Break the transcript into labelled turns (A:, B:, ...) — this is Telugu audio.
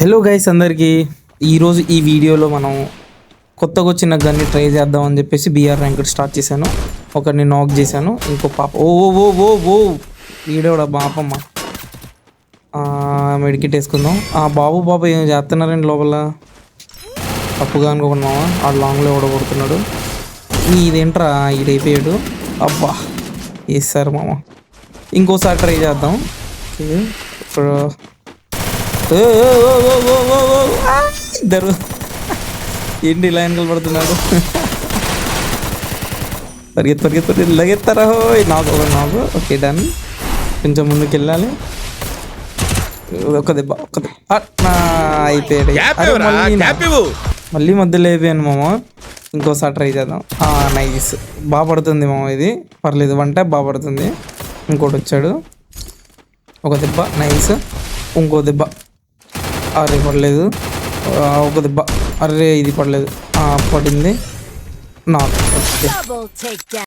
A: హలో గైస్ అందరికీ, ఈరోజు ఈ వీడియోలో మనం కొత్తగా వచ్చిన గన్ని ట్రై చేద్దామని చెప్పేసి బీఆర్ ర్యాంక్ స్టార్ట్ చేశాను. ఒకరిని నాక్ చేశాను, ఇంకో పాప ఓ ఓ ఓ ఓ వీడియోడా బాపమ్మ. మెడికిట్ వేసుకుందాం. బాబు ఏం చేస్తున్నారండి లోపల? తప్పుగా అనుకోకున్నావా? ఆ లాంగ్లో ఓడగొడుతున్నాడు. ఇదేంట్రా ఈడైపోయాడు. అబ్బా వేస్తారు మామ. ఇంకోసారి ట్రై చేద్దాం. ఇప్పుడు ఇద్దరు ఏంటి ఇలా వెనకలు పడుతున్నాడు. పరిగెత్తి లగెత్తారా. నాకు ఓకే డన్. కొంచెం ముందుకు వెళ్ళాలి. ఒక దెబ్బ అయిపోయాడు. మళ్ళీ మధ్యలో అయిపోయాను మామ. ఇంకోసారి ట్రై చేద్దాం. నైస్, బాగా పడుతుంది మామ. ఇది పర్లేదు, వన్ ట్యాప్ బాగా పడుతుంది. ఇంకోటి వచ్చాడు, ఒక దెబ్బ నైస్. ఇంకో దెబ్బ, అరే పడలేదు. ఒక దెబ్బ, అరే ఇది పడలేదు. పడింది నాకు.